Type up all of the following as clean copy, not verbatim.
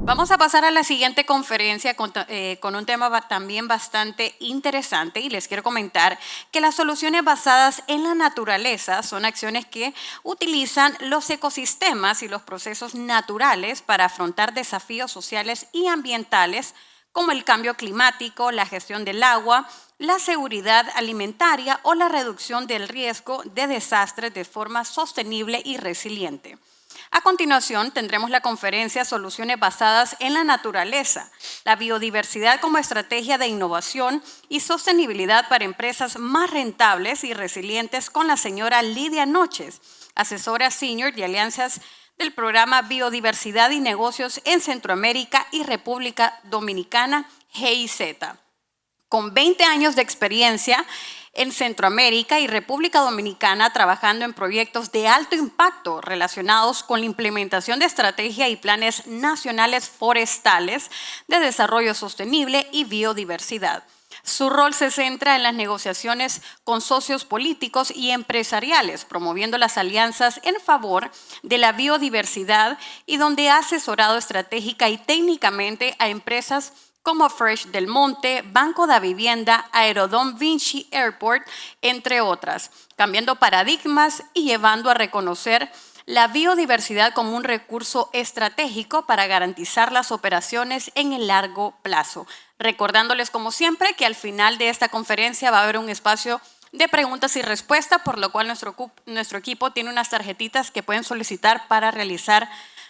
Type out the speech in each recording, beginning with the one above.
Vamos a pasar a la siguiente conferencia con un tema también bastante interesante y les quiero comentar que las soluciones basadas en la naturaleza son acciones que utilizan los ecosistemas y los procesos naturales para afrontar desafíos sociales y ambientales como el cambio climático, la gestión del agua, la seguridad alimentaria o la reducción del riesgo de desastres de forma sostenible y resiliente. A continuación, tendremos la conferencia Soluciones basadas en la naturaleza, la biodiversidad como estrategia de innovación y sostenibilidad para empresas más rentables y resilientes con la señora Lidia Noches, asesora senior de alianzas del programa Biodiversidad y Negocios en Centroamérica y República Dominicana, GIZ. Con 20 años de experiencia en Centroamérica y República Dominicana trabajando en proyectos de alto impacto relacionados con la implementación de estrategias y planes nacionales forestales de desarrollo sostenible y biodiversidad. Su rol se centra en las negociaciones con socios políticos y empresariales, promoviendo las alianzas en favor de la biodiversidad y donde ha asesorado estratégica y técnicamente a empresas como Fresh del Monte, Banco da Vivienda, Aerodom Vinci Airport, entre otras, cambiando paradigmas y llevando a reconocer la biodiversidad como un recurso estratégico para garantizar las operaciones en el largo plazo. Recordándoles, como siempre, que al final de esta conferencia va a haber un espacio de preguntas y respuestas, por lo cual nuestro equipo tiene unas tarjetitas que pueden solicitar para realizar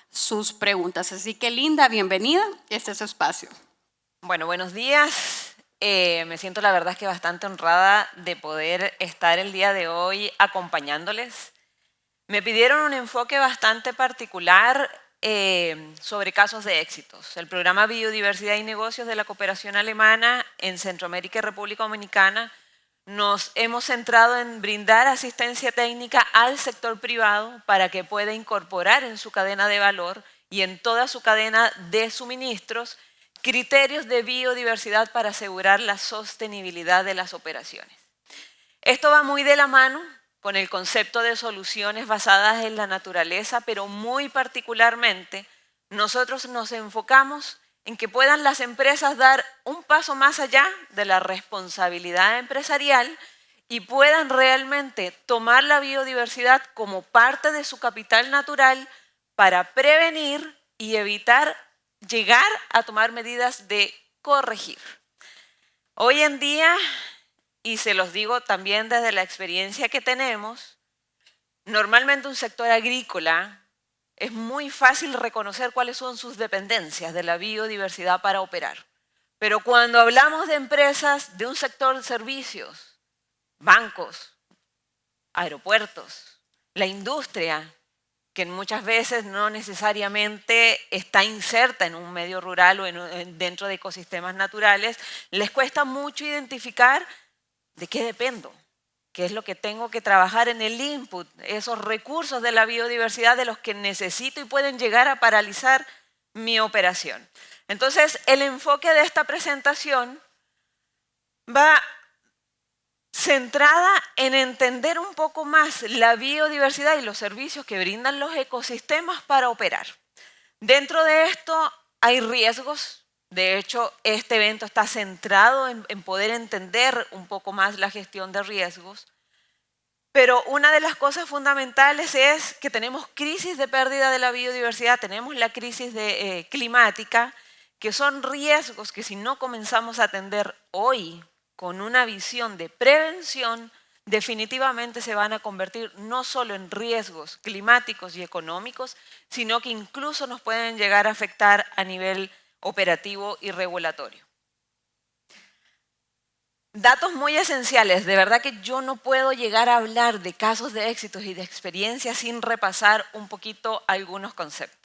sus preguntas. Así que, Linda, bienvenida. Este es su espacio. Bueno, buenos días. Me siento la verdad es que bastante honrada de poder estar el día de hoy acompañándoles. Me pidieron un enfoque bastante particular sobre casos de éxitos. El programa Biodiversidad y Negocios de la Cooperación Alemana en Centroamérica y República Dominicana nos hemos centrado en brindar asistencia técnica al sector privado para que pueda incorporar en su cadena de valor y en toda su cadena de suministros criterios de biodiversidad para asegurar la sostenibilidad de las operaciones. Esto va muy de la mano con el concepto de soluciones basadas en la naturaleza, pero muy particularmente nosotros nos enfocamos en que puedan las empresas dar un paso más allá de la responsabilidad empresarial y puedan realmente tomar la biodiversidad como parte de su capital natural para prevenir y evitar llegar a tomar medidas de corregir. Hoy en día, y se los digo también desde la experiencia que tenemos, normalmente un sector agrícola es muy fácil reconocer cuáles son sus dependencias de la biodiversidad para operar. Pero cuando hablamos de empresas de un sector de servicios, bancos, aeropuertos, la industria, que muchas veces no necesariamente está inserta en un medio rural o dentro de ecosistemas naturales, les cuesta mucho identificar de qué dependo, qué es lo que tengo que trabajar en el input, esos recursos de la biodiversidad de los que necesito y pueden llegar a paralizar mi operación. Entonces, el enfoque de esta presentación va centrada en entender un poco más la biodiversidad y los servicios que brindan los ecosistemas para operar. Dentro de esto hay riesgos. De hecho, este evento está centrado en poder entender un poco más la gestión de riesgos. Pero una de las cosas fundamentales es que tenemos crisis de pérdida de la biodiversidad, tenemos la crisis climática, que son riesgos que si no comenzamos a atender hoy, con una visión de prevención, definitivamente se van a convertir no solo en riesgos climáticos y económicos, sino que incluso nos pueden llegar a afectar a nivel operativo y regulatorio. Datos muy esenciales. De verdad que yo no puedo llegar a hablar de casos de éxitos y de experiencias sin repasar un poquito algunos conceptos.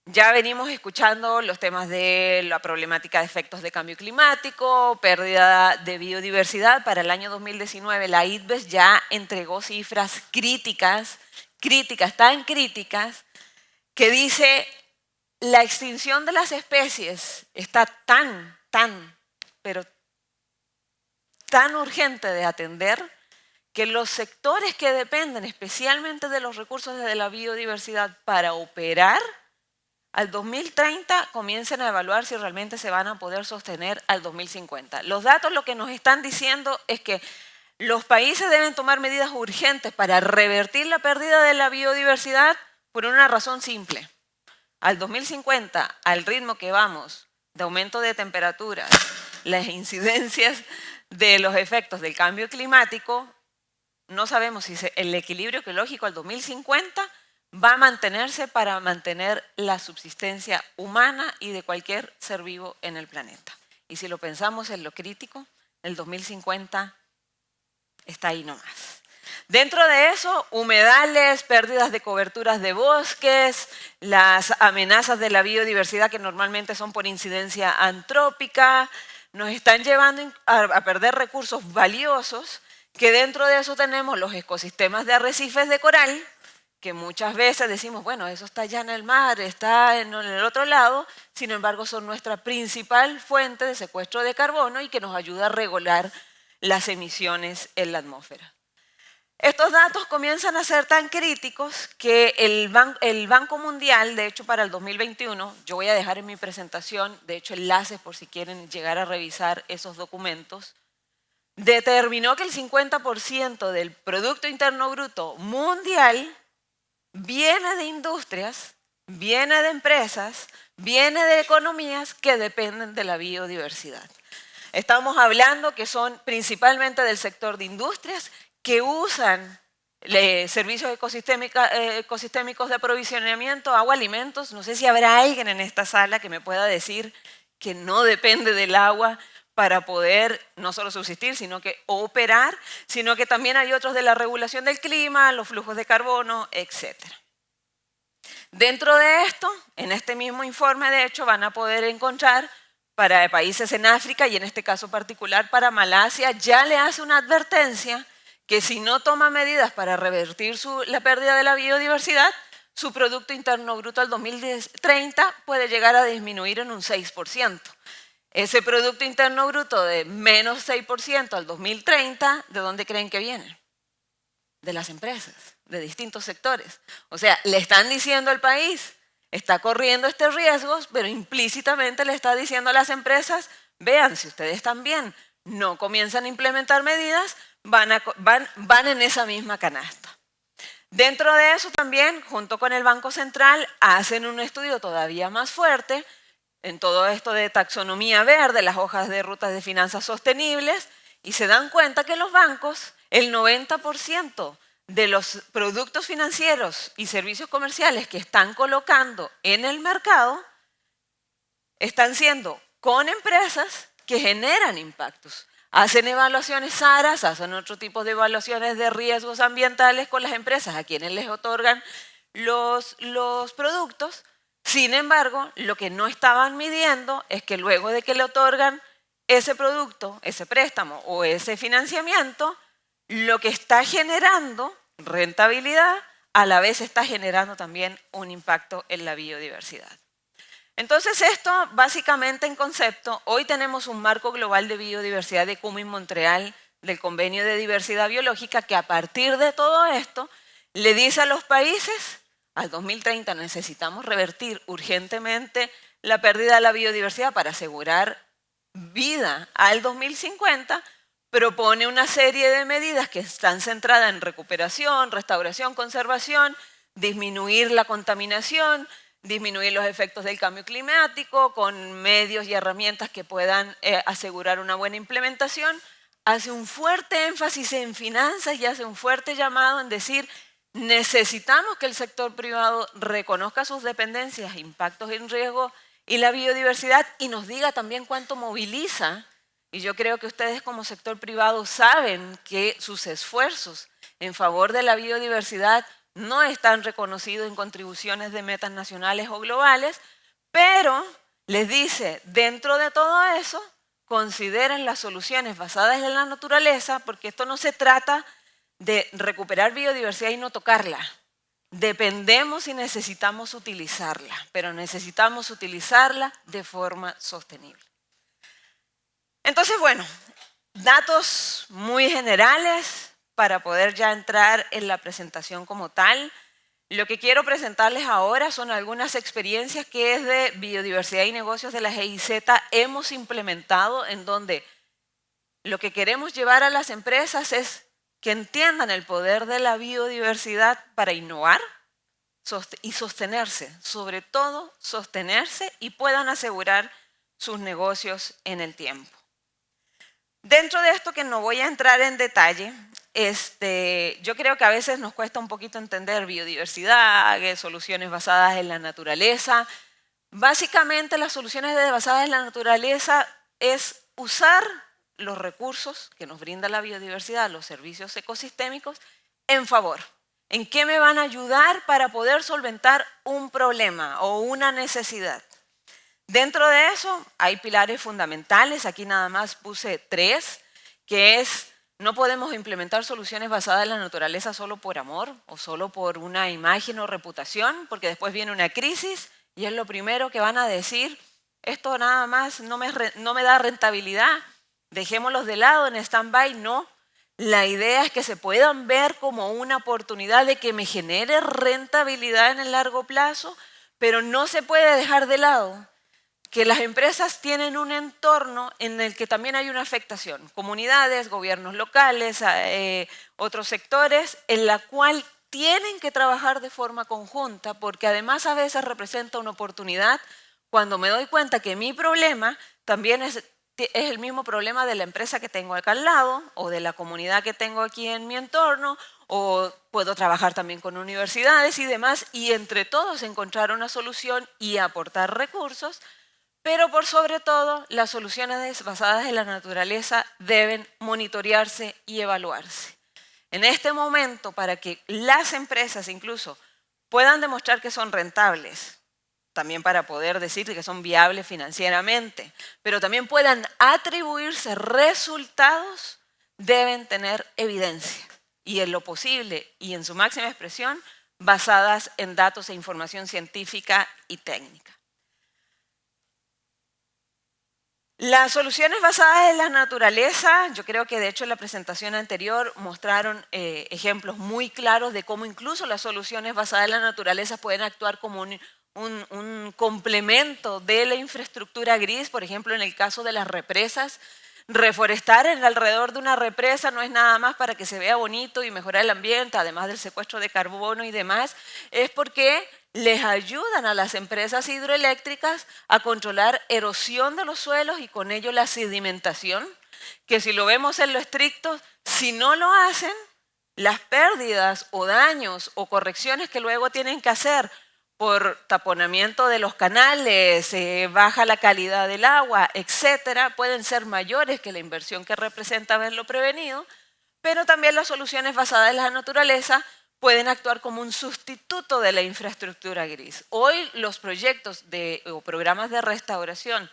Ya venimos escuchando los temas de la problemática de efectos de cambio climático, pérdida de biodiversidad. Para el año 2019 la IDBES ya entregó cifras críticas, tan críticas, que dice la extinción de las especies está pero tan urgente de atender que los sectores que dependen especialmente de los recursos de la biodiversidad para operar al 2030 comiencen a evaluar si realmente se van a poder sostener al 2050. Los datos lo que nos están diciendo es que los países deben tomar medidas urgentes para revertir la pérdida de la biodiversidad por una razón simple. Al 2050, al ritmo que vamos de aumento de temperaturas, las incidencias de los efectos del cambio climático, no sabemos si el equilibrio ecológico al 2050 va a mantenerse para mantener la subsistencia humana y de cualquier ser vivo en el planeta. Y si lo pensamos en lo crítico, el 2050 está ahí nomás. Dentro de eso, humedales, pérdidas de coberturas de bosques, las amenazas de la biodiversidad que normalmente son por incidencia antrópica, nos están llevando a perder recursos valiosos, que dentro de eso tenemos los ecosistemas de arrecifes de coral, que muchas veces decimos, bueno, eso está allá en el mar, está en el otro lado, sin embargo son nuestra principal fuente de secuestro de carbono y que nos ayuda a regular las emisiones en la atmósfera. Estos datos comienzan a ser tan críticos que el Banco Mundial, de hecho para el 2021, yo voy a dejar en mi presentación, de hecho enlaces por si quieren llegar a revisar esos documentos, determinó que el 50% del Producto Interno Bruto mundial viene de industrias, viene de empresas, viene de economías que dependen de la biodiversidad. Estamos hablando que son principalmente del sector de industrias que usan servicios ecosistémicos de aprovisionamiento, agua, alimentos. No sé si habrá alguien en esta sala que me pueda decir que no depende del agua para poder no solo subsistir, sino que operar, sino que también hay otros de la regulación del clima, los flujos de carbono, etc. Dentro de esto, en este mismo informe, de hecho, van a poder encontrar para países en África y en este caso particular para Malasia, ya le hace una advertencia que si no toma medidas para revertir la pérdida de la biodiversidad, su Producto Interno Bruto al 2030 puede llegar a disminuir en un 6%. Ese Producto Interno Bruto de menos 6% al 2030, ¿de dónde creen que viene? De las empresas, de distintos sectores. O sea, le están diciendo al país, está corriendo este riesgo, pero implícitamente le está diciendo a las empresas, vean, si ustedes también no comienzan a implementar medidas, van en esa misma canasta. Dentro de eso también, junto con el Banco Central, hacen un estudio todavía más fuerte en todo esto de taxonomía verde, las hojas de rutas de finanzas sostenibles, y se dan cuenta que los bancos, el 90% de los productos financieros y servicios comerciales que están colocando en el mercado están siendo con empresas que generan impactos. Hacen evaluaciones SARAS, hacen otro tipo de evaluaciones de riesgos ambientales con las empresas a quienes les otorgan los productos. Sin embargo, lo que no estaban midiendo es que luego de que le otorgan ese producto, ese préstamo o ese financiamiento, lo que está generando rentabilidad, a la vez está generando también un impacto en la biodiversidad. Entonces esto básicamente en concepto, hoy tenemos un marco global de biodiversidad de Cumming-Montreal del Convenio de Diversidad Biológica que a partir de todo esto le dice a los países, al 2030 necesitamos revertir urgentemente la pérdida de la biodiversidad para asegurar vida al 2050, propone una serie de medidas que están centradas en recuperación, restauración, conservación, disminuir la contaminación, disminuir los efectos del cambio climático con medios y herramientas que puedan asegurar una buena implementación. Hace un fuerte énfasis en finanzas y hace un fuerte llamado en decir necesitamos que el sector privado reconozca sus dependencias, impactos en riesgo y la biodiversidad y nos diga también cuánto moviliza. Y yo creo que ustedes como sector privado saben que sus esfuerzos en favor de la biodiversidad no están reconocidos en contribuciones de metas nacionales o globales, pero les dice, dentro de todo eso, consideren las soluciones basadas en la naturaleza, porque esto no se trata de recuperar biodiversidad y no tocarla. Dependemos y necesitamos utilizarla, pero necesitamos utilizarla de forma sostenible. Entonces, bueno, datos muy generales para poder ya entrar en la presentación como tal. Lo que quiero presentarles ahora son algunas experiencias que desde Biodiversidad y Negocios de la GIZ hemos implementado, en donde lo que queremos llevar a las empresas es que entiendan el poder de la biodiversidad para innovar y sostenerse, sobre todo sostenerse, y puedan asegurar sus negocios en el tiempo. Dentro de esto, que no voy a entrar en detalle, yo creo que a veces nos cuesta un poquito entender biodiversidad, soluciones basadas en la naturaleza. Básicamente, las soluciones basadas en la naturaleza es usar los recursos que nos brinda la biodiversidad, los servicios ecosistémicos, en favor. ¿En qué me van a ayudar para poder solventar un problema o una necesidad? Dentro de eso hay pilares fundamentales, aquí nada más puse 3, que es: no podemos implementar soluciones basadas en la naturaleza solo por amor o solo por una imagen o reputación, porque después viene una crisis y es lo primero que van a decir: esto nada más no me da rentabilidad, dejémoslos de lado en stand-by. No, la idea es que se puedan ver como una oportunidad de que me genere rentabilidad en el largo plazo, pero no se puede dejar de lado que las empresas tienen un entorno en el que también hay una afectación, comunidades, gobiernos locales, otros sectores, en la cual tienen que trabajar de forma conjunta, porque además a veces representa una oportunidad cuando me doy cuenta que mi problema también es el mismo problema de la empresa que tengo acá al lado, o de la comunidad que tengo aquí en mi entorno, o puedo trabajar también con universidades y demás, y entre todos encontrar una solución y aportar recursos. Pero por sobre todo, las soluciones basadas en la naturaleza deben monitorearse y evaluarse. En este momento, para que las empresas incluso puedan demostrar que son rentables, también para poder decir que son viables financieramente, pero también puedan atribuirse resultados, deben tener evidencia, y en lo posible y en su máxima expresión, basadas en datos e información científica y técnica. Las soluciones basadas en la naturaleza, yo creo que de hecho en la presentación anterior mostraron ejemplos muy claros de cómo incluso las soluciones basadas en la naturaleza pueden actuar como un complemento de la infraestructura gris. Por ejemplo, en el caso de las represas, reforestar en alrededor de una represa no es nada más para que se vea bonito y mejorar el ambiente, además del secuestro de carbono y demás, es porque les ayudan a las empresas hidroeléctricas a controlar erosión de los suelos y con ello la sedimentación, que si lo vemos en lo estricto, si no lo hacen, las pérdidas o daños o correcciones que luego tienen que hacer por taponamiento de los canales, baja la calidad del agua, etcétera, pueden ser mayores que la inversión que representa haberlo prevenido, pero también las soluciones basadas en la naturaleza pueden actuar como un sustituto de la infraestructura gris. Hoy los proyectos o programas de restauración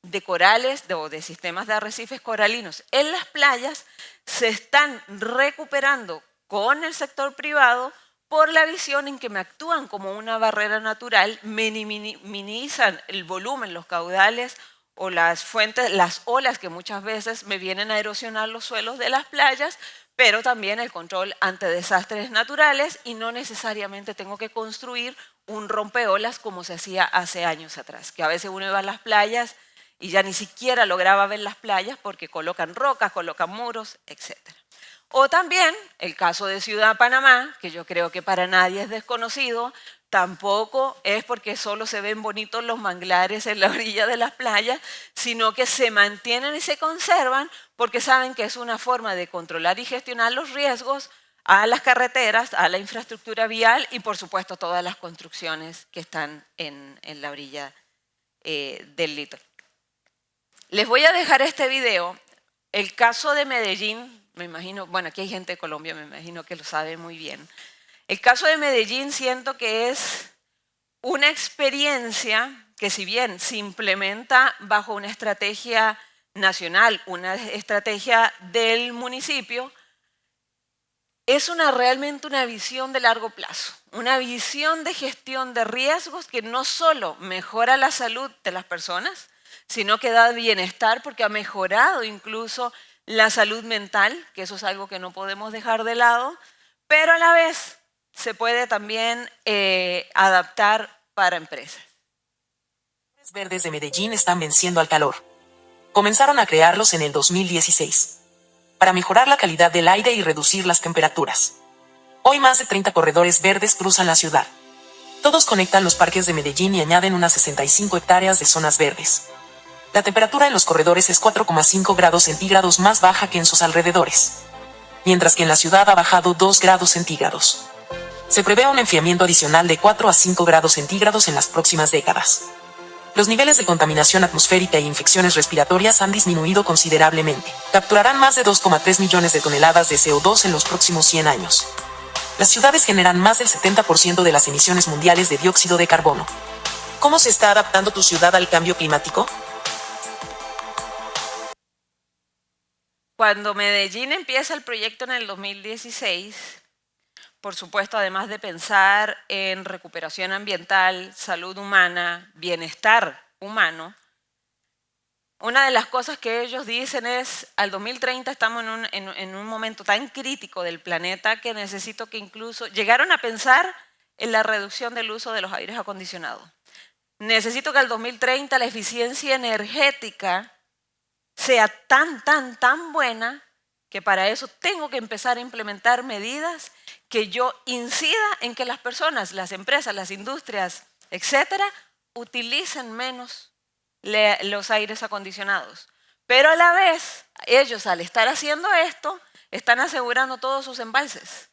de corales o de sistemas de arrecifes coralinos en las playas se están recuperando con el sector privado por la visión en que me actúan como una barrera natural, minimizan el volumen, los caudales o las fuentes, las olas que muchas veces me vienen a erosionar los suelos de las playas, pero también el control ante desastres naturales, y no necesariamente tengo que construir un rompeolas como se hacía hace años atrás, que a veces uno iba a las playas y ya ni siquiera lograba ver las playas porque colocan rocas, colocan muros, etc. O también el caso de Ciudad Panamá, que yo creo que para nadie es desconocido, tampoco es porque solo se ven bonitos los manglares en la orilla de las playas, sino que se mantienen y se conservan porque saben que es una forma de controlar y gestionar los riesgos a las carreteras, a la infraestructura vial y por supuesto todas las construcciones que están en la orilla del litoral. Les voy a dejar este video. El caso de Medellín, me imagino, bueno, aquí hay gente de Colombia, me imagino que lo sabe muy bien. El caso de Medellín siento que es una experiencia que, si bien se implementa bajo una estrategia nacional, una estrategia del municipio, es realmente una visión de largo plazo, una visión de gestión de riesgos que no solo mejora la salud de las personas, sino que da bienestar porque ha mejorado incluso la salud mental, que eso es algo que no podemos dejar de lado, pero a la vez se puede también adaptar para empresas. Los verdes de Medellín están venciendo al calor. Comenzaron a crearlos en el 2016 para mejorar la calidad del aire y reducir las temperaturas. Hoy más de 30 corredores verdes cruzan la ciudad. Todos conectan los parques de Medellín y añaden unas 65 hectáreas de zonas verdes. La temperatura en los corredores es 4,5 grados centígrados más baja que en sus alrededores, mientras que en la ciudad ha bajado 2 grados centígrados. Se prevé un enfriamiento adicional de 4 a 5 grados centígrados en las próximas décadas. Los niveles de contaminación atmosférica e infecciones respiratorias han disminuido considerablemente. Capturarán más de 2,3 millones de toneladas de CO2 en los próximos 100 años. Las ciudades generan más del 70% de las emisiones mundiales de dióxido de carbono. ¿Cómo se está adaptando tu ciudad al cambio climático? Cuando Medellín empieza el proyecto en el 2016, por supuesto, además de pensar en recuperación ambiental, salud humana, bienestar humano, una de las cosas que ellos dicen es, al 2030 estamos en un momento tan crítico del planeta que necesito que incluso, llegaron a pensar en la reducción del uso de los aires acondicionados. Necesito que al 2030 la eficiencia energética sea tan buena que para eso tengo que empezar a implementar medidas que yo incida en que las personas, las empresas, las industrias, etcétera, utilicen menos los aires acondicionados. Pero a la vez, ellos al estar haciendo esto, están asegurando todos sus embalses.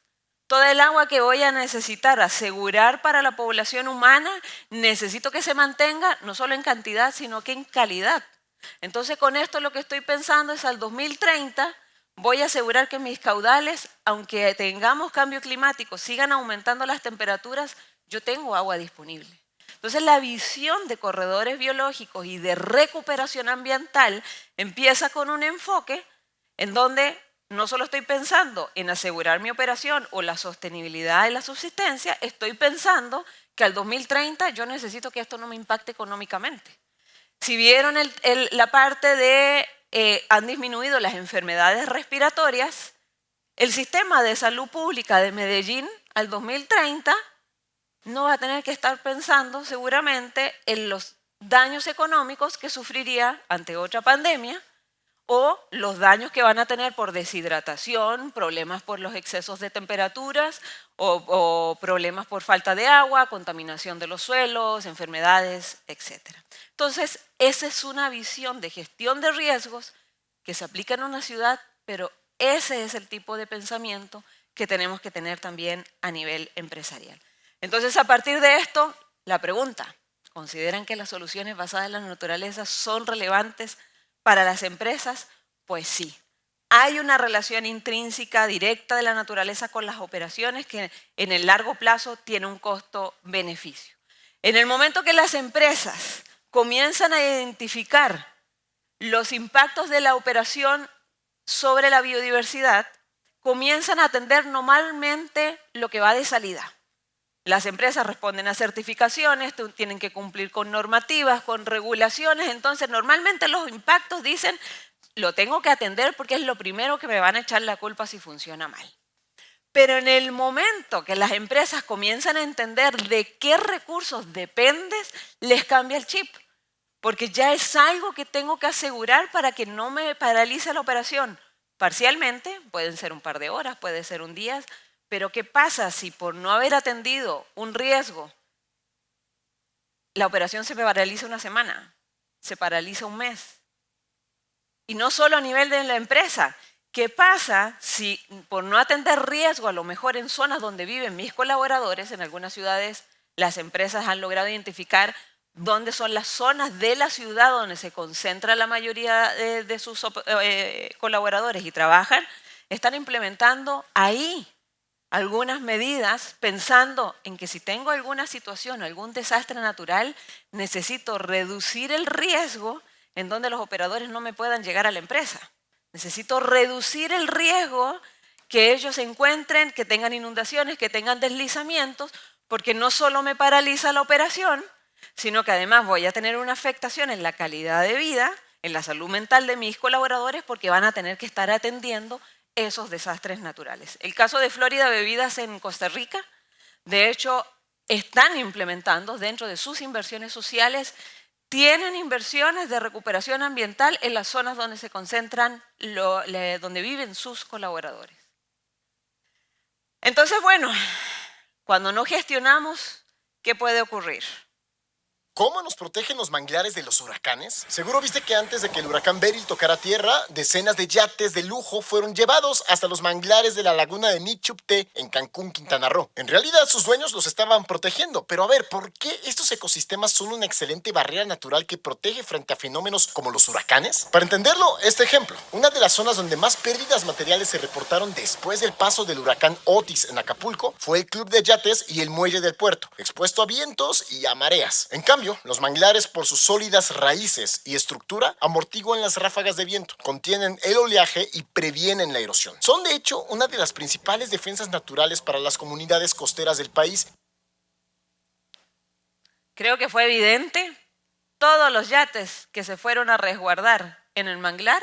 Toda el agua que voy a necesitar asegurar para la población humana, necesito que se mantenga no solo en cantidad, sino que en calidad. Entonces, con esto lo que estoy pensando es al 2030 voy a asegurar que mis caudales, aunque tengamos cambio climático, sigan aumentando las temperaturas, yo tengo agua disponible. Entonces, la visión de corredores biológicos y de recuperación ambiental empieza con un enfoque en donde no solo estoy pensando en asegurar mi operación o la sostenibilidad y la subsistencia, estoy pensando que al 2030 yo necesito que esto no me impacte económicamente. Si vieron la parte de han disminuido las enfermedades respiratorias, el sistema de salud pública de Medellín al 2030 no va a tener que estar pensando seguramente en los daños económicos que sufriría ante otra pandemia o los daños que van a tener por deshidratación, problemas por los excesos de temperaturas o problemas por falta de agua, contaminación de los suelos, enfermedades, etc. Entonces, esa es una visión de gestión de riesgos que se aplica en una ciudad, pero ese es el tipo de pensamiento que tenemos que tener también a nivel empresarial. Entonces, a partir de esto, la pregunta, ¿consideran que las soluciones basadas en la naturaleza son relevantes para las empresas? Pues sí. Hay una relación intrínseca directa de la naturaleza con las operaciones que en el largo plazo tiene un costo-beneficio. En el momento que las empresas comienzan a identificar los impactos de la operación sobre la biodiversidad, comienzan a atender normalmente lo que va de salida. Las empresas responden a certificaciones, tienen que cumplir con normativas, con regulaciones, entonces normalmente los impactos dicen, lo tengo que atender porque es lo primero que me van a echar la culpa si funciona mal. Pero en el momento que las empresas comienzan a entender de qué recursos dependes, les cambia el chip. Porque ya es algo que tengo que asegurar para que no me paralice la operación. Parcialmente, pueden ser un par de horas, puede ser un día, pero ¿qué pasa si por no haber atendido un riesgo, la operación se me paraliza una semana, se paraliza un mes? Y no solo a nivel de la empresa. ¿Qué pasa si por no atender riesgo, a lo mejor en zonas donde viven mis colaboradores, en algunas ciudades las empresas han logrado identificar dónde son las zonas de la ciudad donde se concentra la mayoría de sus colaboradores y trabajan, están implementando ahí algunas medidas pensando en que si tengo alguna situación, algún desastre natural, necesito reducir el riesgo en donde los operadores no me puedan llegar a la empresa. Necesito reducir el riesgo que ellos se encuentren, que tengan inundaciones, que tengan deslizamientos, porque no solo me paraliza la operación, sino que además voy a tener una afectación en la calidad de vida, en la salud mental de mis colaboradores, porque van a tener que estar atendiendo esos desastres naturales. El caso de Florida Bebidas en Costa Rica De hecho, están implementando dentro de sus inversiones sociales, tienen inversiones de recuperación ambiental en las zonas donde se concentran, donde viven sus colaboradores. Entonces, bueno, cuando no gestionamos, ¿qué puede ocurrir? ¿Cómo nos protegen los manglares de los huracanes? Seguro viste que antes de que el huracán Beryl tocara tierra, decenas de yates de lujo fueron llevados hasta los manglares de la laguna de Nichupté en Cancún, Quintana Roo. En realidad, sus dueños los estaban protegiendo. Pero a ver, ¿por qué estos ecosistemas son una excelente barrera natural que protege frente a fenómenos como los huracanes? Para entenderlo, este ejemplo. Una de las zonas donde más pérdidas materiales se reportaron después del paso del huracán Otis en Acapulco fue el club de yates y el muelle del puerto, expuesto a vientos y a mareas. En cambio, los manglares, por sus sólidas raíces y estructura, amortiguan las ráfagas de viento, contienen el oleaje y previenen la erosión. Son, de hecho, una de las principales defensas naturales para las comunidades costeras del país. Creo que fue evidente. Todos los yates que se fueron a resguardar en el manglar,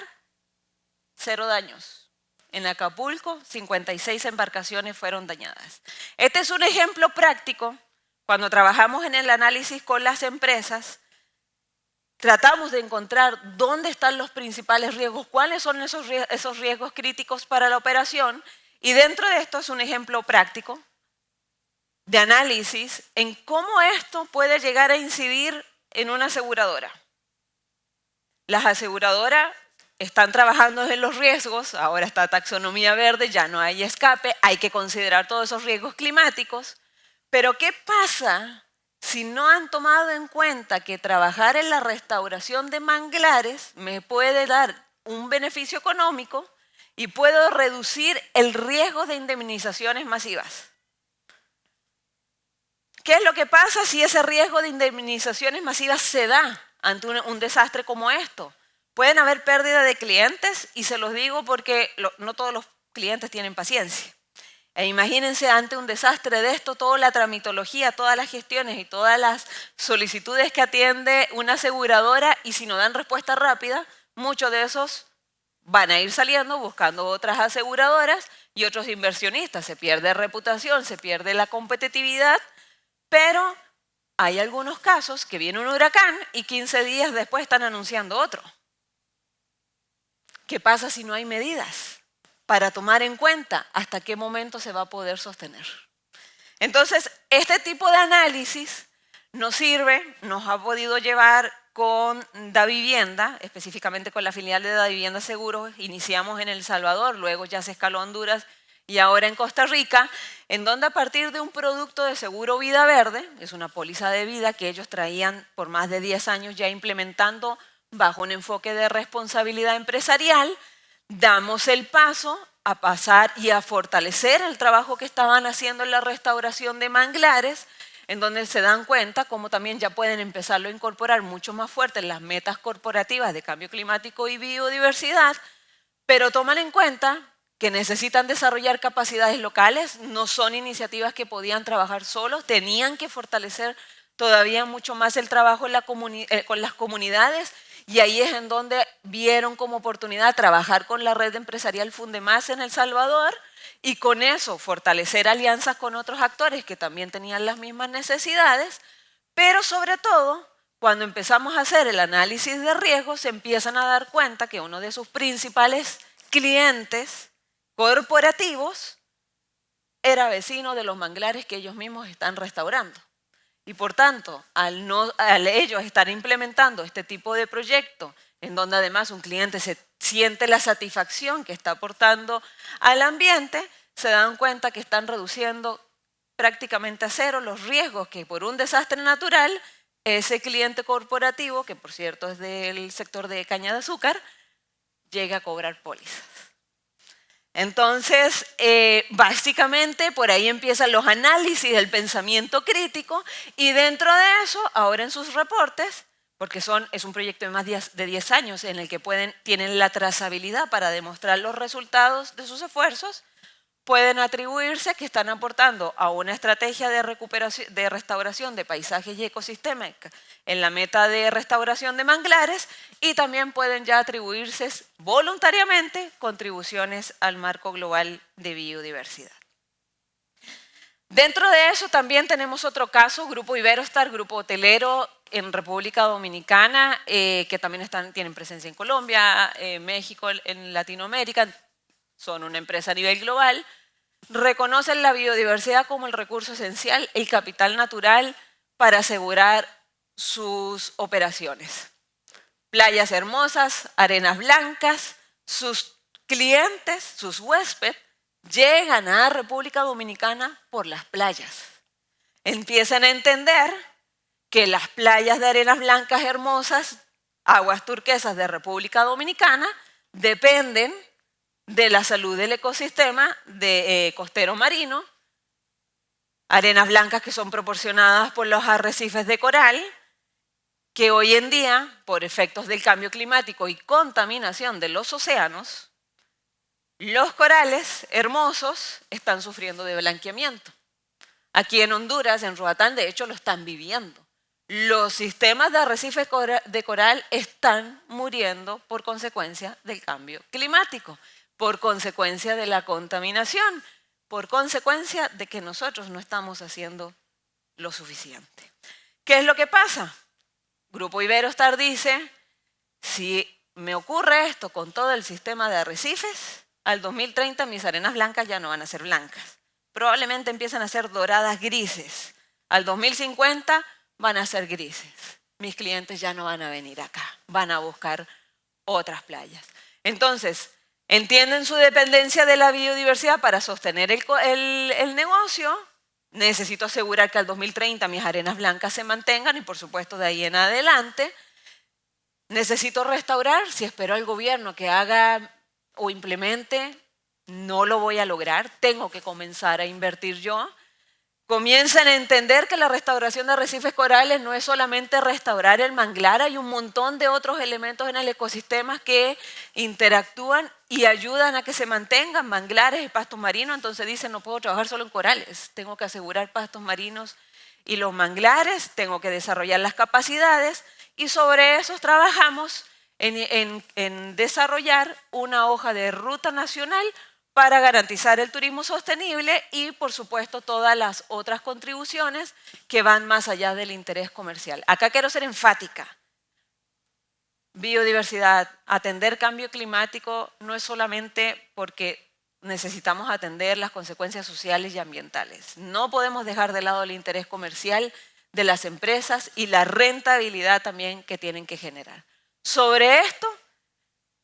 0 daños. En Acapulco, 56 embarcaciones fueron dañadas. Este es un ejemplo práctico. Cuando trabajamos en el análisis con las empresas, tratamos de encontrar dónde están los principales riesgos, cuáles son esos riesgos críticos para la operación, y dentro de esto es un ejemplo práctico de análisis en cómo esto puede llegar a incidir en una aseguradora. Las aseguradoras están trabajando en los riesgos, ahora está taxonomía verde, ya no hay escape, hay que considerar todos esos riesgos climáticos. Pero ¿qué pasa si no han tomado en cuenta que trabajar en la restauración de manglares me puede dar un beneficio económico y puedo reducir el riesgo de indemnizaciones masivas? ¿Qué es lo que pasa si ese riesgo de indemnizaciones masivas se da ante un desastre como esto? Pueden haber pérdida de clientes, y se los digo porque no todos los clientes tienen paciencia. E imagínense ante un desastre de esto, toda la tramitología, todas las gestiones y todas las solicitudes que atiende una aseguradora, y si no dan respuesta rápida, muchos de esos van a ir saliendo buscando otras aseguradoras y otros inversionistas. Se pierde reputación, se pierde la competitividad, pero hay algunos casos que viene un huracán y 15 días después están anunciando otro. ¿Qué pasa si no hay medidas para tomar en cuenta hasta qué momento se va a poder sostener? Entonces, este tipo de análisis nos sirve, nos ha podido llevar con Davivienda, específicamente con la filial de Davivienda Seguros. Iniciamos en El Salvador, luego ya se escaló a Honduras y ahora en Costa Rica, en donde a partir de un producto de seguro vida verde, es una póliza de vida que ellos traían por más de 10 años ya implementando bajo un enfoque de responsabilidad empresarial, damos el paso a pasar y a fortalecer el trabajo que estaban haciendo en la restauración de manglares, en donde se dan cuenta cómo también ya pueden empezarlo a incorporar mucho más fuerte en las metas corporativas de cambio climático y biodiversidad, pero toman en cuenta que necesitan desarrollar capacidades locales, no son iniciativas que podían trabajar solos, tenían que fortalecer todavía mucho más el trabajo con las comunidades. Y ahí es en donde vieron como oportunidad trabajar con la red empresarial Fundemás en El Salvador y con eso fortalecer alianzas con otros actores que también tenían las mismas necesidades, pero sobre todo, cuando empezamos a hacer el análisis de riesgos, se empiezan a dar cuenta que uno de sus principales clientes corporativos era vecino de los manglares que ellos mismos están restaurando. Y por tanto, al ellos estar implementando este tipo de proyecto, en donde además un cliente se siente la satisfacción que está aportando al ambiente, se dan cuenta que están reduciendo prácticamente a cero los riesgos que por un desastre natural ese cliente corporativo, que por cierto es del sector de caña de azúcar, llega a cobrar pólizas. Entonces, básicamente por ahí empiezan los análisis del pensamiento crítico, y dentro de eso, ahora en sus reportes, porque es un proyecto de más de 10 años en el que tienen la trazabilidad para demostrar los resultados de sus esfuerzos, pueden atribuirse que están aportando a una estrategia de restauración de paisajes y ecosistemas en la meta de restauración de manglares, y también pueden ya atribuirse voluntariamente contribuciones al marco global de biodiversidad. Dentro de eso también tenemos otro caso, Grupo Iberostar, grupo hotelero en República Dominicana, que también tienen presencia en Colombia, México, en Latinoamérica, son una empresa a nivel global, reconocen la biodiversidad como el recurso esencial, el capital natural para asegurar sus operaciones. Playas hermosas, arenas blancas, sus clientes, sus huéspedes, llegan a República Dominicana por las playas. Empiezan a entender que las playas de arenas blancas hermosas, aguas turquesas de República Dominicana, dependen de la salud del ecosistema costero marino, arenas blancas que son proporcionadas por los arrecifes de coral, que hoy en día, por efectos del cambio climático y contaminación de los océanos, los corales hermosos están sufriendo de blanqueamiento. Aquí en Honduras, en Roatán, de hecho, lo están viviendo. Los sistemas de arrecifes de coral están muriendo por consecuencia del cambio climático, por consecuencia de la contaminación, por consecuencia de que nosotros no estamos haciendo lo suficiente. ¿Qué es lo que pasa? Grupo Iberostar dice, si me ocurre esto con todo el sistema de arrecifes, al 2030 mis arenas blancas ya no van a ser blancas. Probablemente empiezan a ser doradas grises. Al 2050 van a ser grises. Mis clientes ya no van a venir acá, van a buscar otras playas. Entonces, entienden su dependencia de la biodiversidad para sostener el negocio. Necesito asegurar que al 2030 mis arenas blancas se mantengan y por supuesto de ahí en adelante. Necesito restaurar, si espero al gobierno que haga o implemente, no lo voy a lograr, tengo que comenzar a invertir yo. Comienzan a entender que la restauración de arrecifes corales no es solamente restaurar el manglar, hay un montón de otros elementos en el ecosistema que interactúan y ayudan a que se mantengan manglares y pastos marinos. Entonces dicen, no puedo trabajar solo en corales, tengo que asegurar pastos marinos y los manglares, tengo que desarrollar las capacidades y sobre eso trabajamos en desarrollar una hoja de ruta nacional para garantizar el turismo sostenible y, por supuesto, todas las otras contribuciones que van más allá del interés comercial. Acá quiero ser enfática. Biodiversidad, atender cambio climático no es solamente porque necesitamos atender las consecuencias sociales y ambientales. No podemos dejar de lado el interés comercial de las empresas y la rentabilidad también que tienen que generar. Sobre esto,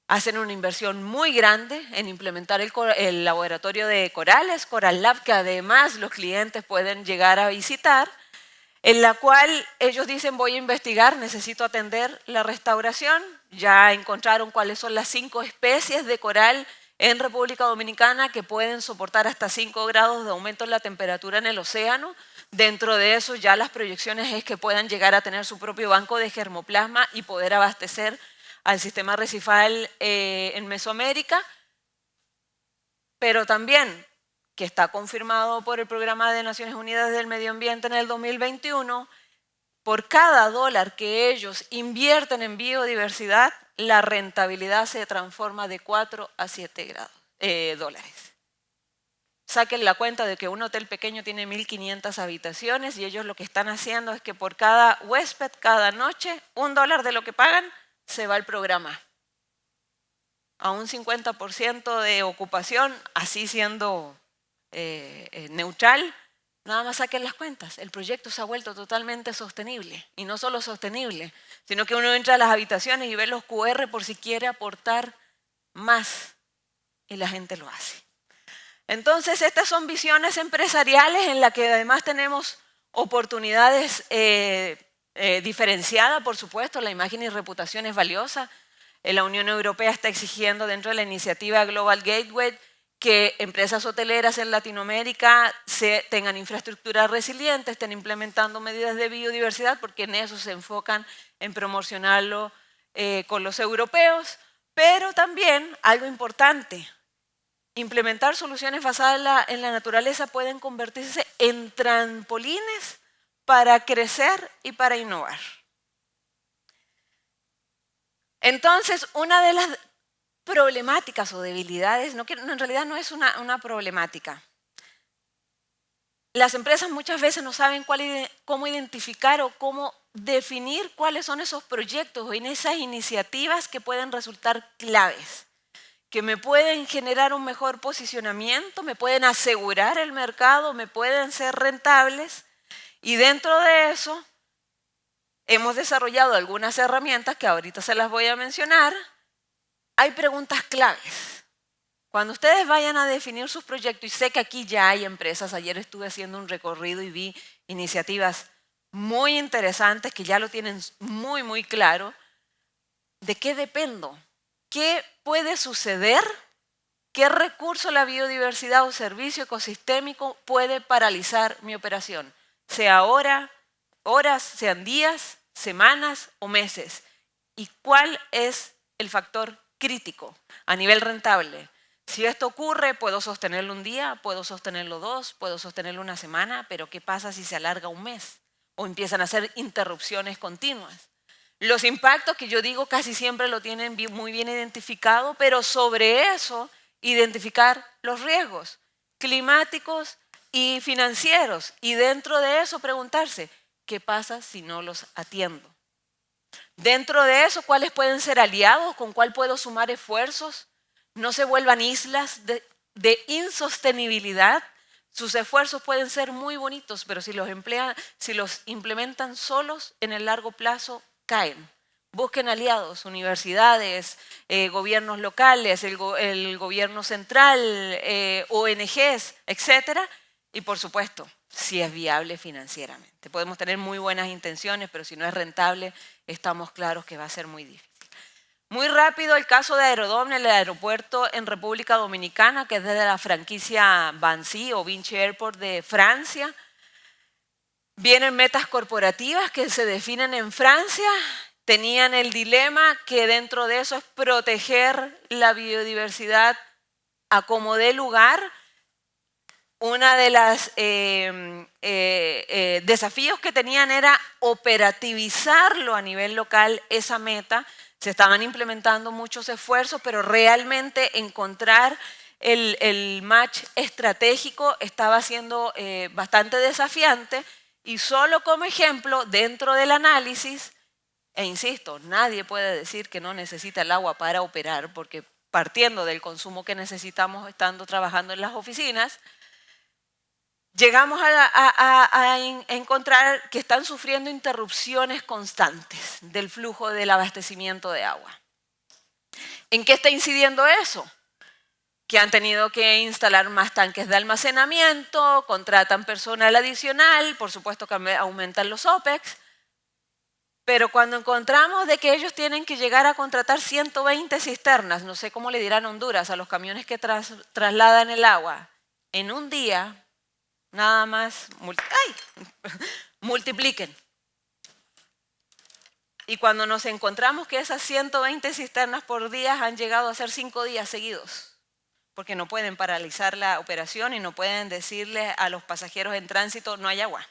hacen una inversión muy grande en implementar el laboratorio de corales, Coral Lab, que además los clientes pueden llegar a visitar, en la cual ellos dicen, voy a investigar, necesito atender la restauración. Ya encontraron cuáles son las 5 especies de coral en República Dominicana que pueden soportar hasta 5 grados de aumento en la temperatura en el océano. Dentro de eso ya las proyecciones es que puedan llegar a tener su propio banco de germoplasma y poder abastecer al sistema arrecifal en Mesoamérica, pero también que está confirmado por el Programa de Naciones Unidas del Medio Ambiente en el 2021, por cada dólar que ellos invierten en biodiversidad, la rentabilidad se transforma de 4 a 7 dólares. Saquen la cuenta de que un hotel pequeño tiene 1.500 habitaciones y ellos lo que están haciendo es que por cada huésped, cada noche, $1 de lo que pagan, se va al programa. A un 50% de ocupación, así siendo neutral, nada más saquen las cuentas. El proyecto se ha vuelto totalmente sostenible. Y no solo sostenible, sino que uno entra a las habitaciones y ve los QR por si quiere aportar más. Y la gente lo hace. Entonces, estas son visiones empresariales en las que además tenemos oportunidades diferenciadas, por supuesto. La imagen y reputación es valiosa. La Unión Europea está exigiendo dentro de la iniciativa Global Gateway que empresas hoteleras en Latinoamérica tengan infraestructura resiliente, estén implementando medidas de biodiversidad, porque en eso se enfocan en promocionarlo con los europeos. Pero también, algo importante, implementar soluciones basadas en la naturaleza pueden convertirse en trampolines para crecer y para innovar. Entonces, una de las problemáticas o debilidades, en realidad no es una problemática. Las empresas muchas veces no saben cómo identificar o cómo definir cuáles son esos proyectos o en esas iniciativas que pueden resultar claves, que me pueden generar un mejor posicionamiento, me pueden asegurar el mercado, me pueden ser rentables. Y dentro de eso hemos desarrollado algunas herramientas que ahorita se las voy a mencionar. Hay preguntas claves. Cuando ustedes vayan a definir sus proyectos, y sé que aquí ya hay empresas, ayer estuve haciendo un recorrido y vi iniciativas muy interesantes que ya lo tienen muy, muy claro. ¿De qué dependo? ¿Qué puede suceder? ¿Qué recurso la biodiversidad o servicio ecosistémico puede paralizar mi operación? Sea horas, sean días, semanas o meses. ¿Y cuál es el factor crítico a nivel rentable? Si esto ocurre, puedo sostenerlo un día, puedo sostenerlo 2, puedo sostenerlo una semana, pero ¿qué pasa si se alarga un mes? O empiezan a hacer interrupciones continuas. Los impactos que yo digo casi siempre lo tienen muy bien identificado, pero sobre eso identificar los riesgos climáticos y financieros. Y dentro de eso preguntarse, ¿qué pasa si no los atiendo? Dentro de eso, ¿cuáles pueden ser aliados? ¿Con cuál puedo sumar esfuerzos? No se vuelvan islas de insostenibilidad. Sus esfuerzos pueden ser muy bonitos, pero si los implementan solos, en el largo plazo caen. Busquen aliados, universidades, gobiernos locales, el gobierno central, ONGs, etcétera. Y por supuesto, si es viable financieramente. Podemos tener muy buenas intenciones, pero si no es rentable, estamos claros que va a ser muy difícil. Muy rápido el caso de Aerodom, el aeropuerto en República Dominicana, que es de la franquicia Vinci o Vinci Airport de Francia. Vienen metas corporativas que se definen en Francia. Tenían el dilema que dentro de eso es proteger la biodiversidad a como dé lugar. Una de las desafíos que tenían era operativizarlo a nivel local, esa meta. Se estaban implementando muchos esfuerzos, pero realmente encontrar el match estratégico estaba siendo bastante desafiante. Y solo como ejemplo, dentro del análisis, e insisto, nadie puede decir que no necesita el agua para operar, porque partiendo del consumo que necesitamos estando trabajando en las oficinas, llegamos a encontrar que están sufriendo interrupciones constantes del flujo del abastecimiento de agua. ¿En qué está incidiendo eso? Que han tenido que instalar más tanques de almacenamiento, contratan personal adicional, por supuesto que aumentan los OPEX, pero cuando encontramos de que ellos tienen que llegar a contratar 120 cisternas, no sé cómo le dirán Honduras a los camiones que trasladan el agua, en un día, nada más, multipliquen. Y cuando nos encontramos que esas 120 cisternas por día han llegado a ser 5 días seguidos, porque no pueden paralizar la operación y no pueden decirle a los pasajeros en tránsito, no hay agua.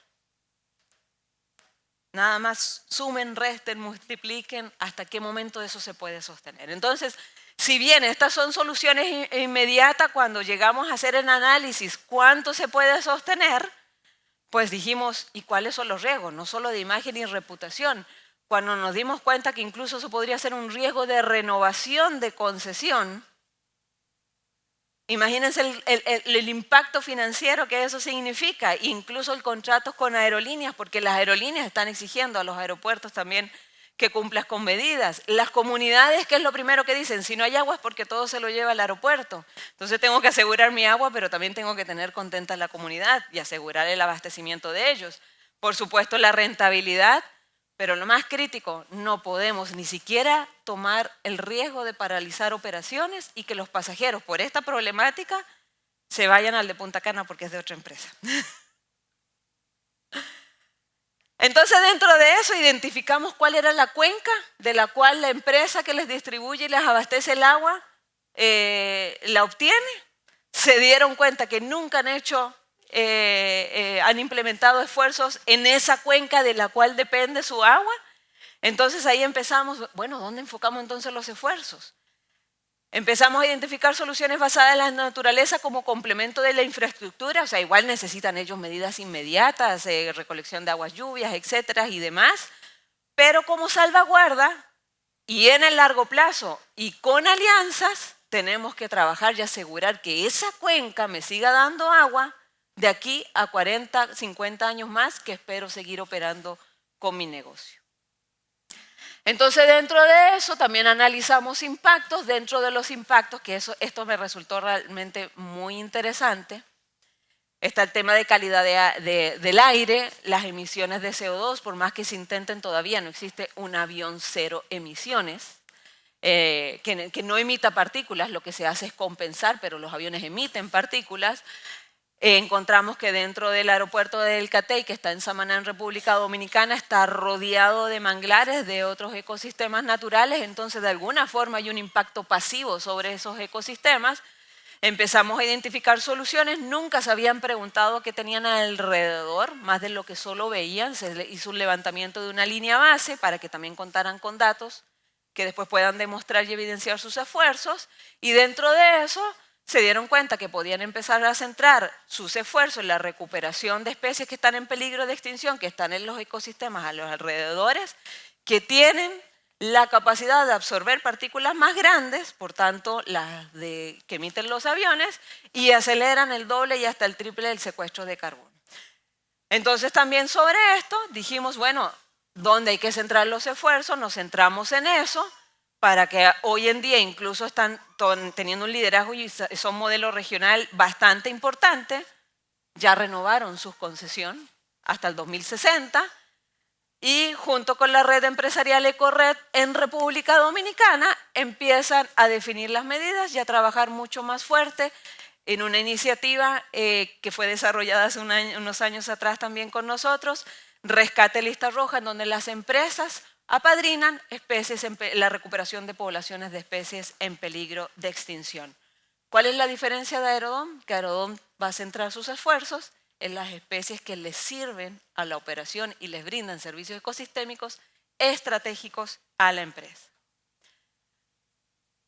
Nada más sumen, resten, multipliquen, hasta qué momento eso se puede sostener. Entonces, si bien estas son soluciones inmediatas, cuando llegamos a hacer el análisis cuánto se puede sostener, pues dijimos, ¿y cuáles son los riesgos? No solo de imagen y reputación. Cuando nos dimos cuenta que incluso eso podría ser un riesgo de renovación de concesión, imagínense el impacto financiero que eso significa, incluso el contrato con aerolíneas, porque las aerolíneas están exigiendo a los aeropuertos también que cumplas con medidas. Las comunidades, ¿qué es lo primero que dicen? Si no hay agua es porque todo se lo lleva al aeropuerto. Entonces tengo que asegurar mi agua, pero también tengo que tener contenta a la comunidad y asegurar el abastecimiento de ellos. Por supuesto, la rentabilidad, pero lo más crítico, no podemos ni siquiera tomar el riesgo de paralizar operaciones y que los pasajeros por esta problemática se vayan al de Punta Cana porque es de otra empresa. Entonces, dentro de eso identificamos cuál era la cuenca de la cual la empresa que les distribuye y les abastece el agua la obtiene. Se dieron cuenta que nunca han implementado esfuerzos en esa cuenca de la cual depende su agua. Entonces ahí empezamos, bueno, ¿dónde enfocamos entonces los esfuerzos? Empezamos a identificar soluciones basadas en la naturaleza como complemento de la infraestructura, o sea, igual necesitan ellos medidas inmediatas, recolección de aguas lluvias, etcétera, y demás, pero como salvaguarda y en el largo plazo y con alianzas, tenemos que trabajar y asegurar que esa cuenca me siga dando agua de aquí a 40, 50 años más, que espero seguir operando con mi negocio. Entonces, dentro de eso también analizamos impactos. Dentro de los impactos, que esto me resultó realmente muy interesante, está el tema de calidad del aire, las emisiones de CO2, por más que se intenten todavía no existe un avión cero emisiones, que no emita partículas, lo que se hace es compensar, pero los aviones emiten partículas. Encontramos que dentro del aeropuerto del Catey, que está en Samaná, en República Dominicana, está rodeado de manglares, de otros ecosistemas naturales, entonces de alguna forma hay un impacto pasivo sobre esos ecosistemas. Empezamos a identificar soluciones, nunca se habían preguntado qué tenían alrededor, más de lo que solo veían. Se hizo un levantamiento de una línea base para que también contaran con datos que después puedan demostrar y evidenciar sus esfuerzos, y dentro de eso se dieron cuenta que podían empezar a centrar sus esfuerzos en la recuperación de especies que están en peligro de extinción, que están en los ecosistemas a los alrededores, que tienen la capacidad de absorber partículas más grandes, por tanto las que emiten los aviones, y aceleran el doble y hasta el triple del secuestro de carbono. Entonces también sobre esto dijimos, bueno, ¿dónde hay que centrar los esfuerzos? Nos centramos en eso, para que hoy en día incluso están teniendo un liderazgo y son un modelo regional bastante importante. Ya renovaron su concesión hasta el 2060 y junto con la red empresarial EcoRed en República Dominicana empiezan a definir las medidas y a trabajar mucho más fuerte en una iniciativa que fue desarrollada hace unos años atrás también con nosotros, Rescate Lista Roja, en donde las empresas apadrinan la recuperación de poblaciones de especies en peligro de extinción. ¿Cuál es la diferencia de Aerodom? Que Aerodom va a centrar sus esfuerzos en las especies que les sirven a la operación y les brindan servicios ecosistémicos estratégicos a la empresa.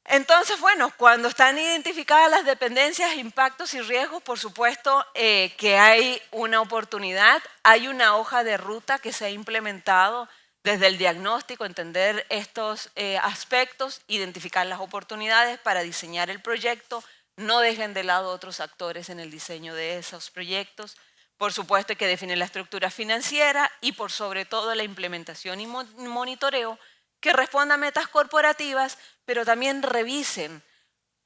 Entonces, bueno, cuando están identificadas las dependencias, impactos y riesgos, por supuesto que hay una oportunidad, hay una hoja de ruta que se ha implementado desde el diagnóstico, entender estos aspectos, identificar las oportunidades para diseñar el proyecto, no dejen de lado otros actores en el diseño de esos proyectos. Por supuesto hay que definir la estructura financiera y por sobre todo la implementación y monitoreo que responda a metas corporativas, pero también revisen